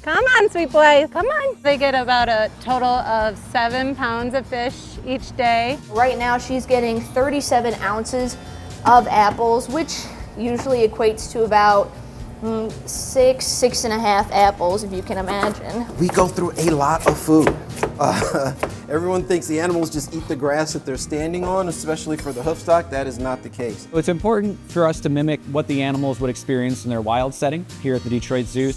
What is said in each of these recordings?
Come on, sweet boy, come on. They get about a total of 7 pounds of fish each day. Right now she's getting 37 ounces of apples, which usually equates to about 6.5 apples, if you can imagine. We go through a lot of food. Everyone thinks the animals just eat the grass that they're standing on, especially for the hoofstock. That is not the case. It's important for us to mimic what the animals would experience in their wild setting here at the Detroit Zoo.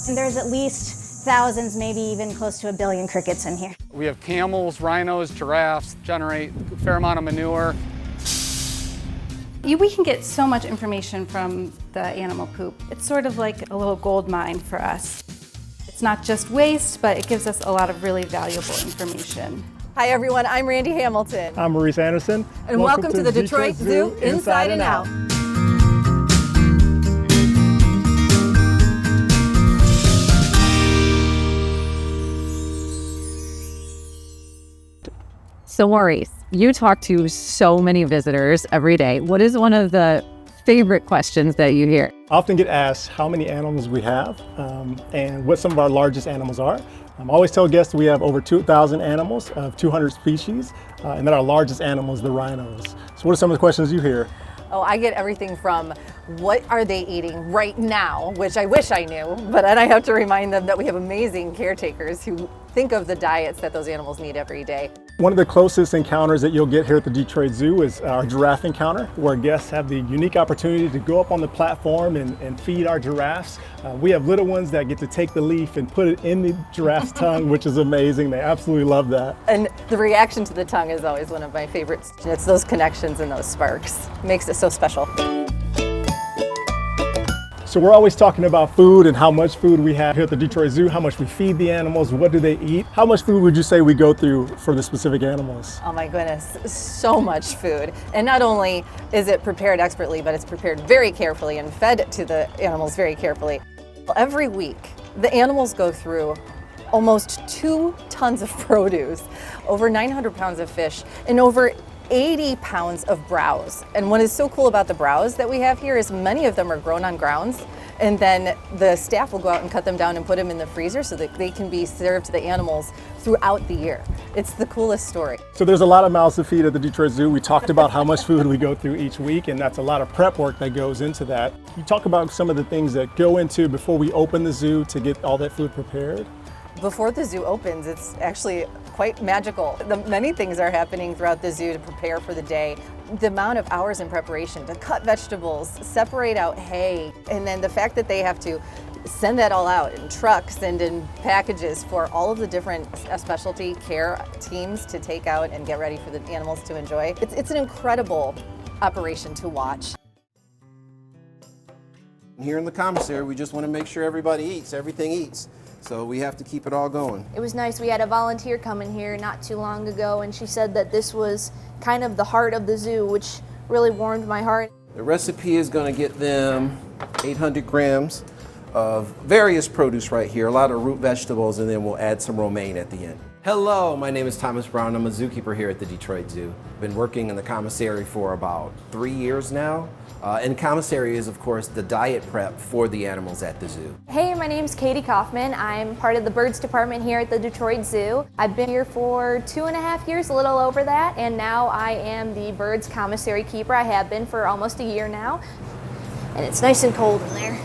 And there's at least thousands, maybe even close to 1 billion crickets in here. We have camels, rhinos, giraffes, generate a fair amount of manure. We can get so much information from the animal poop. It's sort of like a little gold mine for us. It's not just waste, but it gives us a lot of really valuable information. Hi everyone, I'm Randy Hamilton. I'm Maurice Anderson. And welcome to the Detroit Zoo Inside and Out. So Maurice, you talk to so many visitors every day. What is one of the favorite questions that you hear? I often get asked how many animals we have and what some of our largest animals are. I always tell guests we have over 2,000 animals of 200 species and that our largest animal is the rhinos. So what are some of the questions you hear? Oh, I get everything from what are they eating right now, which I wish I knew, but then I have to remind them that we have amazing caretakers who think of the diets that those animals need every day. One of the closest encounters that you'll get here at the Detroit Zoo is our giraffe encounter, where guests have the unique opportunity to go up on the platform and feed our giraffes. We have little ones that get to take the leaf and put it in the giraffe's tongue, which is amazing. They absolutely love that. And the reaction to the tongue is always one of my favorites. It's those connections and those sparks. It makes it so special. So we're always talking about food and how much food we have here at the Detroit Zoo, how much we feed the animals, what do they eat? How much food would you say we go through for the specific animals? Oh my goodness, so much food. And not only is it prepared expertly, but it's prepared very carefully and fed to the animals very carefully. Every week, the animals go through almost 2 tons of produce, over 900 pounds of fish, and over 80 pounds of browse. And what is so cool about the browse that we have here is many of them are grown on grounds, and then the staff will go out and cut them down and put them in the freezer so that they can be served to the animals throughout the year. It's the coolest story. So there's a lot of mouths to feed at the Detroit Zoo. We talked about how much food we go through each week, and that's a lot of prep work that goes into that. You talk about some of the things that go into before we open the zoo to get all that food prepared. Before the zoo opens, it's actually quite magical. Many things are happening throughout the zoo to prepare for the day. The amount of hours in preparation to cut vegetables, separate out hay, and then the fact that they have to send that all out in trucks and in packages for all of the different specialty care teams to take out and get ready for the animals to enjoy. It's an incredible operation to watch. Here in the commissary, we just want to make sure everybody eats, everything eats. So we have to keep it all going. It was nice. We had a volunteer come in here not too long ago, and she said that this was kind of the heart of the zoo, which really warmed my heart. The recipe is going to get them 800 grams of various produce right here, a lot of root vegetables, and then we'll add some romaine at the end. Hello, my name is Thomas Brown. I'm a zookeeper here at the Detroit Zoo. Been working in the commissary for about 3 years now. And commissary is, of course, the diet prep for the animals at the zoo. Hey, my name's Katie Kaufman. I'm part of the birds department here at the Detroit Zoo. I've been here for 2.5 years, a little over that, and now I am the birds commissary keeper. I have been for almost a year now, and it's nice and cold in there.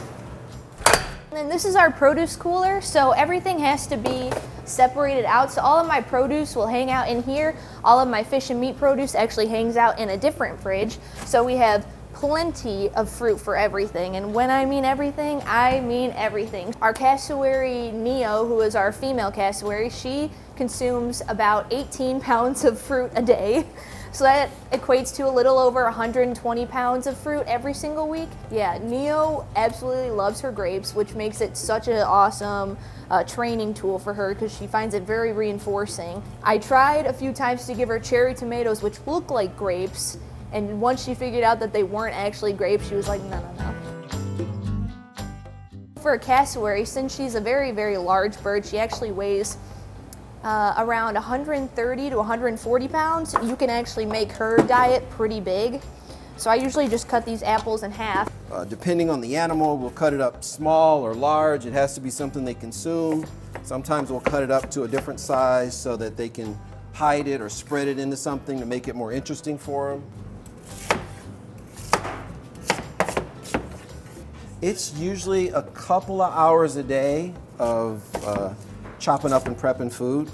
And this is our produce cooler, so everything has to be separated out. So all of my produce will hang out in here. All of my fish and meat produce actually hangs out in a different fridge. So we have plenty of fruit for everything, and when I mean everything, I mean everything. Our cassowary Neo, who is our female cassowary, she consumes about 18 pounds of fruit a day. So that equates to a little over 120 pounds of fruit every single week. Yeah, Neo absolutely loves her grapes, which makes it such an awesome training tool for her because she finds it very reinforcing. I tried a few times to give her cherry tomatoes, which look like grapes, and once she figured out that they weren't actually grapes, she was like, no, no, no. For a cassowary, since she's a very, very large bird, she actually weighs around 130 to 140 pounds. You can actually make her diet pretty big. So I usually just cut these apples in half Depending on the animal, we'll cut it up small or large. It has to be something they consume. Sometimes we'll cut it up to a different size so that they can hide it or spread it into something to make it more interesting for them. It's usually a couple of hours a day of chopping up and prepping food.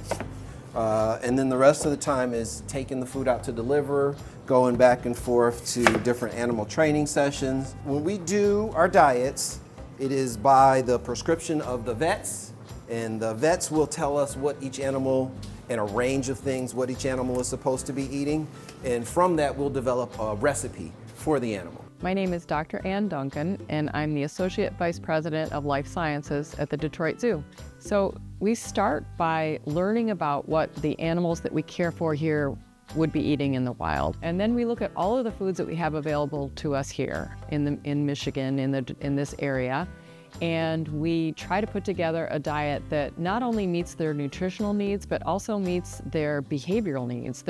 And then the rest of the time is taking the food out to deliver, going back and forth to different animal training sessions. When we do our diets, it is by the prescription of the vets, and the vets will tell us what each animal and a range of things, what each animal is supposed to be eating, and from that we'll develop a recipe for the animal. My name is Dr. Ann Duncan, and I'm the Associate Vice President of Life Sciences at the Detroit Zoo. So we start by learning about what the animals that we care for here would be eating in the wild. And then we look at all of the foods that we have available to us here in Michigan, in this area. And we try to put together a diet that not only meets their nutritional needs, but also meets their behavioral needs.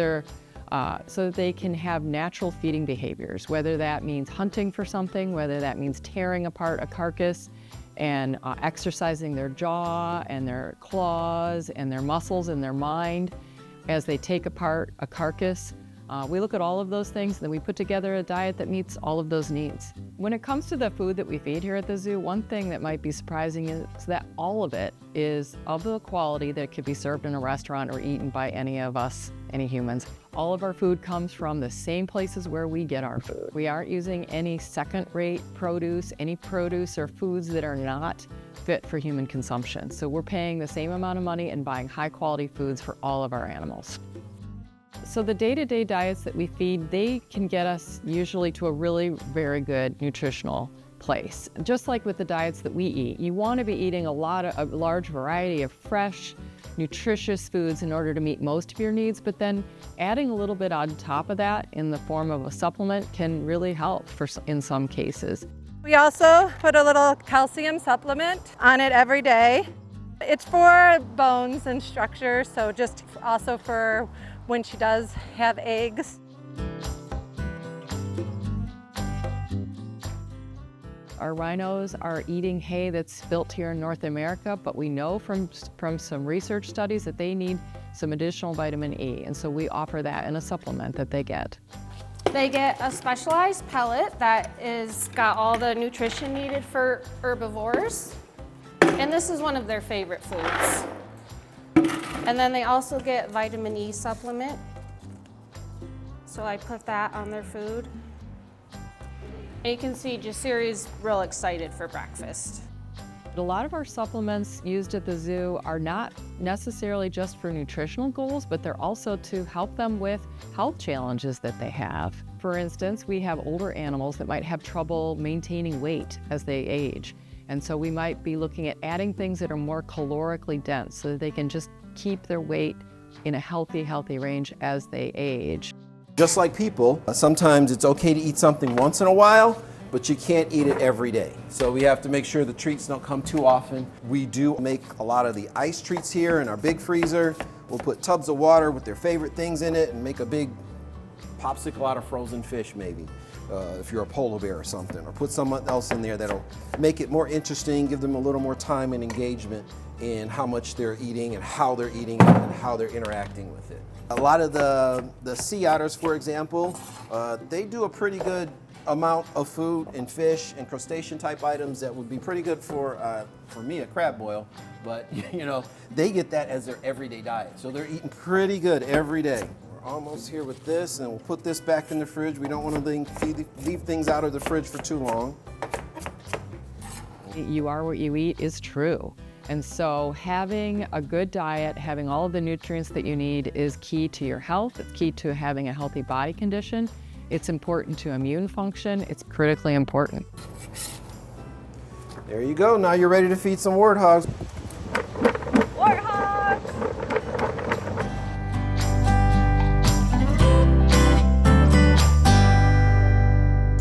So that they can have natural feeding behaviors, whether that means hunting for something, whether that means tearing apart a carcass and exercising their jaw and their claws and their muscles and their mind as they take apart a carcass. We look at all of those things, and then we put together a diet that meets all of those needs. When it comes to the food that we feed here at the zoo, one thing that might be surprising is that all of it is of the quality that could be served in a restaurant or eaten by any of us, any humans. All of our food comes from the same places where we get our food. We aren't using any second-rate produce, any produce or foods that are not fit for human consumption. So we're paying the same amount of money and buying high-quality foods for all of our animals. So the day-to-day diets that we feed, they can get us usually to a really very good nutritional place. Just like with the diets that we eat, you want to be eating a large variety of fresh, nutritious foods in order to meet most of your needs, but then adding a little bit on top of that in the form of a supplement can really help in some cases. We also put a little calcium supplement on it every day. It's for bones and structure, so just also for when she does have eggs. Our rhinos are eating hay that's built here in North America, but we know from some research studies that they need some additional vitamin E, and so we offer that in a supplement that they get. They get a specialized pellet that is got all the nutrition needed for herbivores, and this is one of their favorite foods. And then they also get vitamin E supplement, so I put that on their food. And you can see Jasiri's real excited for breakfast. A lot of our supplements used at the zoo are not necessarily just for nutritional goals, but they're also to help them with health challenges that they have. For instance, we have older animals that might have trouble maintaining weight as they age. And so we might be looking at adding things that are more calorically dense so that they can just keep their weight in a healthy range as they age. Just like people, sometimes it's okay to eat something once in a while, but you can't eat it every day. So we have to make sure the treats don't come too often. We do make a lot of the ice treats here in our big freezer. We'll put tubs of water with their favorite things in it and make a big popsicle out of frozen fish maybe, if you're a polar bear or something, or put someone else in there that'll make it more interesting, give them a little more time and engagement in how much they're eating and how they're eating it and how they're interacting with it. A lot of the sea otters, for example, they do a pretty good amount of food and fish and crustacean type items that would be pretty good for me, a crab boil, but you know, they get that as their everyday diet. So they're eating pretty good every day. We're almost here with this, and we'll put this back in the fridge. We don't want to leave things out of the fridge for too long. You are what you eat is true. And so having a good diet, having all of the nutrients that you need is key to your health. It's key to having a healthy body condition. It's important to immune function. It's critically important. There you go. Now you're ready to feed some warthogs.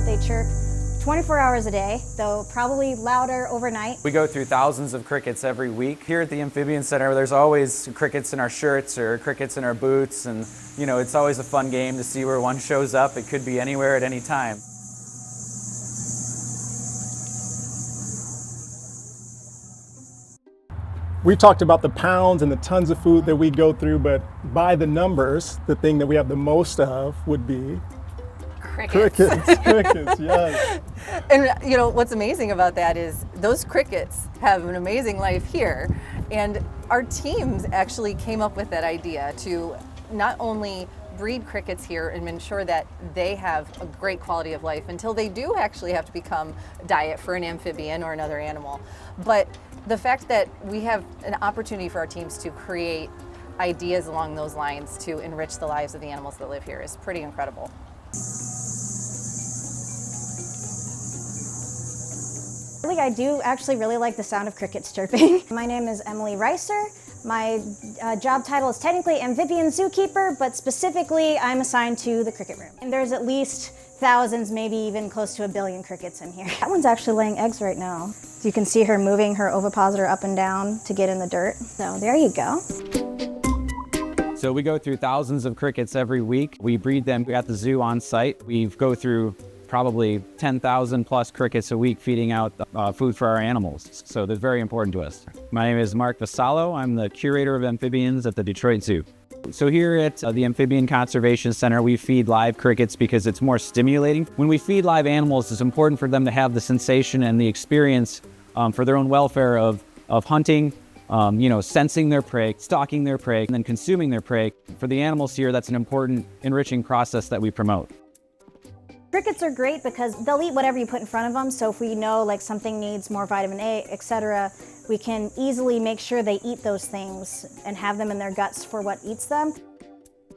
They chirp 24 hours a day, though probably louder overnight. We go through thousands of crickets every week. Here at the Amphibian Center, there's always crickets in our shirts or crickets in our boots, and you know, it's always a fun game to see where one shows up. It could be anywhere at any time. We talked about the pounds and the tons of food that we go through, but by the numbers, the thing that we have the most of would be crickets. Crickets, yes. And you know, what's amazing about that is those crickets have an amazing life here. And our teams actually came up with that idea to not only breed crickets here and ensure that they have a great quality of life until they do actually have to become diet for an amphibian or another animal, but the fact that we have an opportunity for our teams to create ideas along those lines to enrich the lives of the animals that live here is pretty incredible. I do actually really like the sound of crickets chirping. My name is Emily Reiser. My job title is technically amphibian zookeeper, but specifically I'm assigned to the cricket room. And there's at least thousands, maybe even close to 1 billion crickets in here. That one's actually laying eggs right now. So you can see her moving her ovipositor up and down to get in the dirt. So there you go. So we go through thousands of crickets every week. We breed them at the zoo on site. We go through probably 10,000 plus crickets a week feeding out food for our animals. So that's very important to us. My name is Mark Vassallo. I'm the curator of amphibians at the Detroit Zoo. So here at the Amphibian Conservation Center, we feed live crickets because it's more stimulating. When we feed live animals, it's important for them to have the sensation and the experience for their own welfare of hunting, sensing their prey, stalking their prey, and then consuming their prey. For the animals here, that's an important enriching process that we promote. Crickets are great because they'll eat whatever you put in front of them, so if we know like something needs more vitamin A, etc., we can easily make sure they eat those things and have them in their guts for what eats them.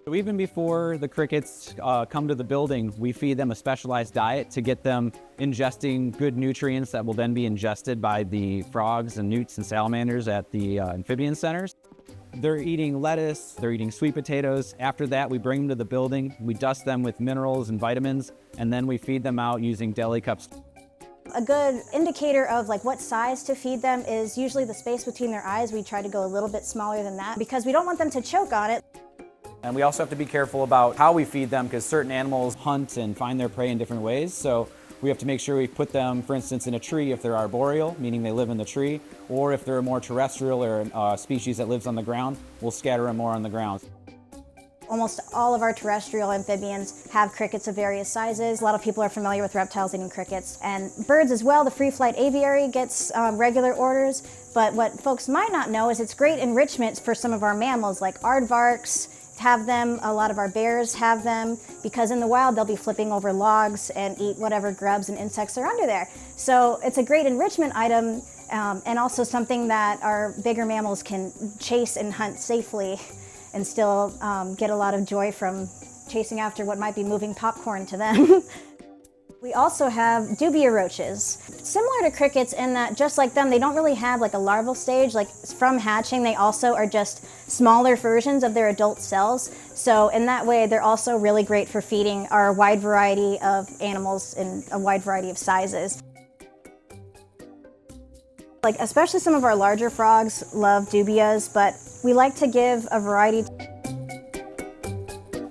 So even before the crickets come to the building, we feed them a specialized diet to get them ingesting good nutrients that will then be ingested by the frogs and newts and salamanders at the amphibian centers. They're eating lettuce, they're eating sweet potatoes. After that, we bring them to the building, we dust them with minerals and vitamins, and then we feed them out using deli cups. A good indicator of like what size to feed them is usually the space between their eyes. We try to go a little bit smaller than that because we don't want them to choke on it. And we also have to be careful about how we feed them because certain animals hunt and find their prey in different ways. So we have to make sure we put them, for instance, in a tree if they're arboreal, meaning they live in the tree, or if they're a more terrestrial or a species that lives on the ground, we'll scatter them more on the ground. Almost all of our terrestrial amphibians have crickets of various sizes. A lot of people are familiar with reptiles eating crickets. And birds as well, the free flight aviary gets regular orders. But what folks might not know is it's great enrichment for some of our mammals like aardvarks have them, a lot of our bears have them, because in the wild they'll be flipping over logs and eat whatever grubs and insects are under there. So it's a great enrichment item and also something that our bigger mammals can chase and hunt safely and still get a lot of joy from chasing after what might be moving popcorn to them. We also have dubia roaches. Similar to crickets in that, just like them, they don't really have like a larval stage. Like from hatching, they also are just smaller versions of their adult cells. So in that way, they're also really great for feeding our wide variety of animals in a wide variety of sizes. Like especially some of our larger frogs love dubias, but we like to give a variety.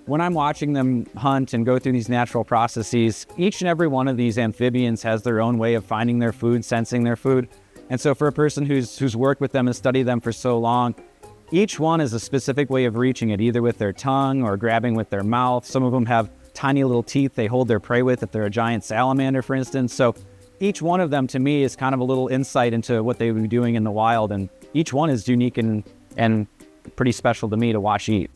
When I'm watching them hunt and go through these natural processes, each and every one of these amphibians has their own way of finding their food, sensing their food. And so for a person who's worked with them and studied them for so long, each one is a specific way of reaching it, either with their tongue or grabbing with their mouth. Some of them have tiny little teeth they hold their prey with if they're a giant salamander, for instance. So each one of them, to me, is kind of a little insight into what they would be doing in the wild. And each one is unique and pretty special to me to watch eat.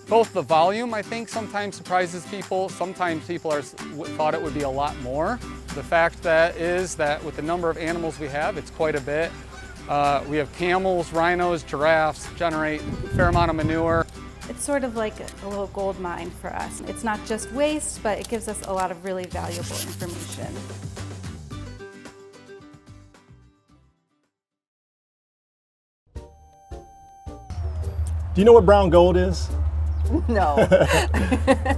Both the volume, I think, sometimes surprises people. Sometimes people thought it would be a lot more. The fact that is that with the number of animals we have, it's quite a bit. We have camels, rhinos, giraffes, generate a fair amount of manure. It's sort of like a little gold mine for us. It's not just waste, but it gives us a lot of really valuable information. Do you know what brown gold is? No.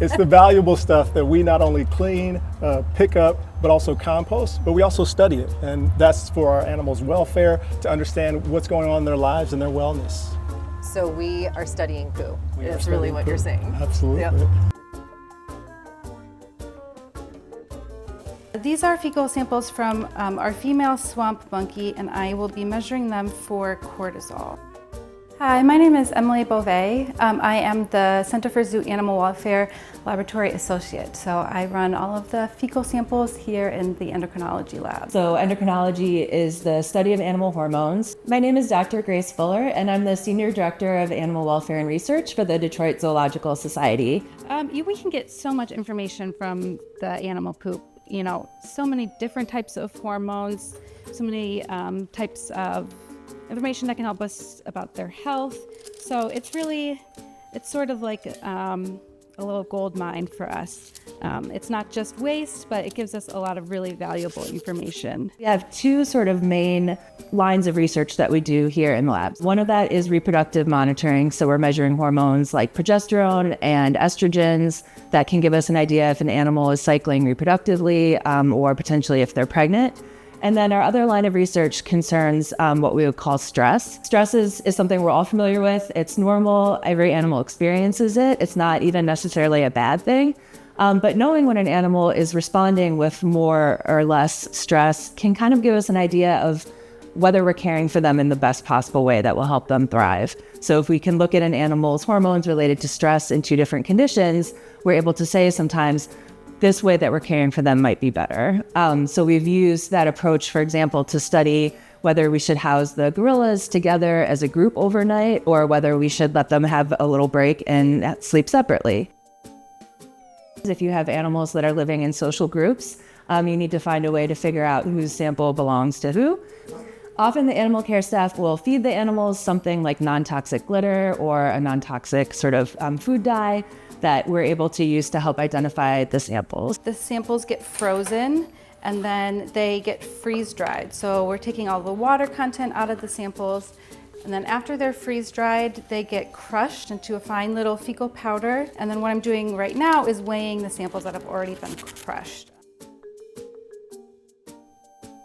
It's the valuable stuff that we not only clean, pick up, but also compost, but we also study it. And that's for our animals' welfare, to understand what's going on in their lives and their wellness. So we are studying poo. That's really what you're saying. Absolutely. Yep. These are fecal samples from our female swamp monkey, and I will be measuring them for cortisol. Hi, my name is Emily Beauvais. I am the Center for Zoo Animal Welfare Laboratory Associate. So I run all of the fecal samples here in the endocrinology lab. So endocrinology is the study of animal hormones. My name is Dr. Grace Fuller, and I'm the Senior Director of Animal Welfare and Research for the Detroit Zoological Society. We can get so much information from the animal poop. You know, so many different types of hormones, so many types of information that can help us about their health. So it's sort of like a little gold mine for us. It's not just waste, but it gives us a lot of really valuable information. We have two sort of main lines of research that we do here in the labs. One of that is reproductive monitoring. So we're measuring hormones like progesterone and estrogens that can give us an idea if an animal is cycling reproductively or potentially if they're pregnant. And then our other line of research concerns what we would call stress. Stress is something we're all familiar with. It's normal. Every animal experiences it. It's not even necessarily a bad thing. But knowing when an animal is responding with more or less stress can kind of give us an idea of whether we're caring for them in the best possible way that will help them thrive. So if we can look at an animal's hormones related to stress in two different conditions, we're able to say sometimes, this way that we're caring for them might be better. So we've used that approach, for example, to study whether we should house the gorillas together as a group overnight or whether we should let them have a little break and sleep separately. If you have animals that are living in social groups, you need to find a way to figure out whose sample belongs to who. Often the animal care staff will feed the animals something like non-toxic glitter or a non-toxic sort of food dye that we're able to use to help identify the samples. The samples get frozen and then they get freeze dried. So we're taking all the water content out of the samples, and then after they're freeze dried, they get crushed into a fine little fecal powder. And then what I'm doing right now is weighing the samples that have already been crushed.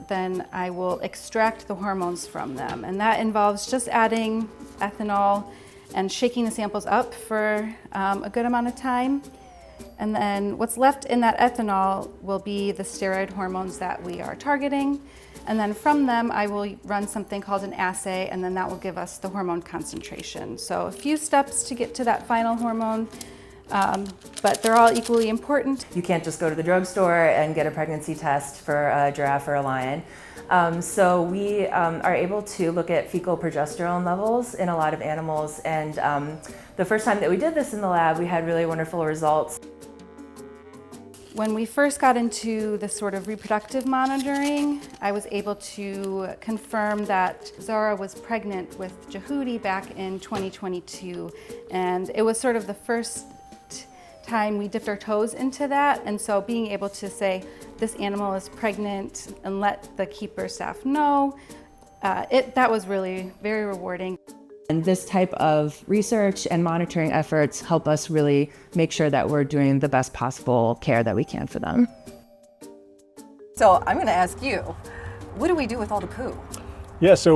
Then I will extract the hormones from them, and that involves just adding ethanol and shaking the samples up for a good amount of time. And then what's left in that ethanol will be the steroid hormones that we are targeting. And then from them, I will run something called an assay, and then that will give us the hormone concentration. So a few steps to get to that final hormone, but they're all equally important. You can't just go to the drugstore and get a pregnancy test for a giraffe or a lion. So we are able to look at fecal progesterone levels in a lot of animals, and the first time that we did this in the lab, we had really wonderful results. When we first got into the sort of reproductive monitoring, I was able to confirm that Zara was pregnant with Jehudi back in 2022, and it was sort of the first time we dipped our toes into that. And so being able to say this animal is pregnant and let the keeper staff know, that was really very rewarding. And this type of research and monitoring efforts help us really make sure that we're doing the best possible care that we can for them. So I'm going to ask you, what do we do with all the poo? Yeah, so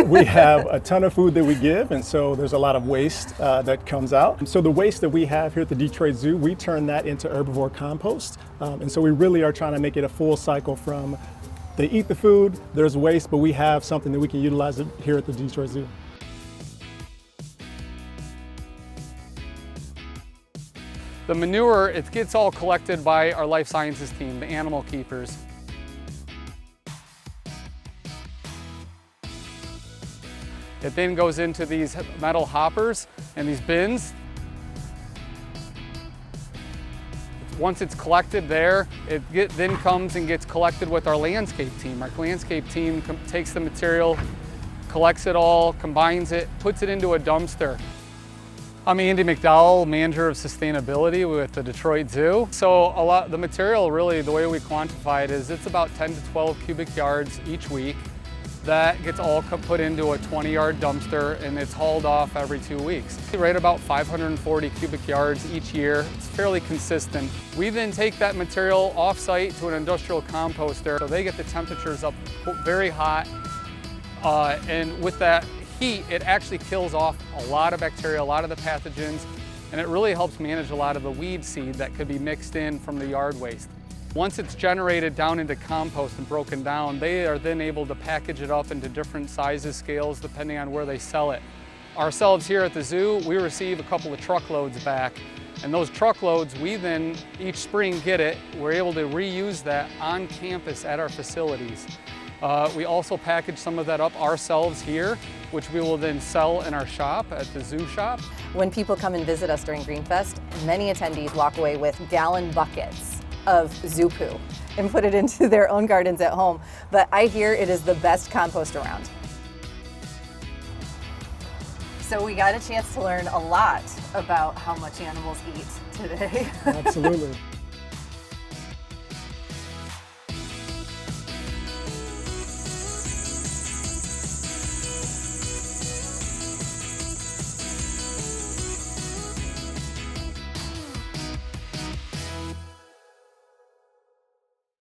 we have a ton of food that we give, and so there's a lot of waste that comes out. So the waste that we have here at the Detroit Zoo, we turn that into herbivore compost. And so we really are trying to make it a full cycle from they eat the food, there's waste, but we have something that we can utilize here at the Detroit Zoo. The manure, it gets all collected by our life sciences team, the animal keepers. It then goes into these metal hoppers and these bins. Once it's collected there, it then comes and gets collected with our landscape team. Our landscape team takes the material, collects it all, combines it, puts it into a dumpster. I'm Andy McDowell, Manager of Sustainability with the Detroit Zoo. So the material really, the way we quantify it is it's about 10 to 12 cubic yards each week. That gets all put into a 20-yard dumpster and it's hauled off every 2 weeks. Right about 540 cubic yards each year. It's fairly consistent. We then take that material off-site to an industrial composter. So they get the temperatures up very hot, and with that heat, it actually kills off a lot of bacteria, a lot of the pathogens, and it really helps manage a lot of the weed seed that could be mixed in from the yard waste. Once it's generated down into compost and broken down, they are then able to package it up into different sizes, scales, depending on where they sell it. Ourselves here at the zoo, we receive a couple of truckloads back, and those truckloads, we then each spring get it. We're able to reuse that on campus at our facilities. We also package some of that up ourselves here, which we will then sell in our shop at the zoo shop. When people come and visit us during Greenfest, many attendees walk away with gallon buckets of zoo poo and put it into their own gardens at home. But I hear it is the best compost around. So we got a chance to learn a lot about how much animals eat today. Absolutely.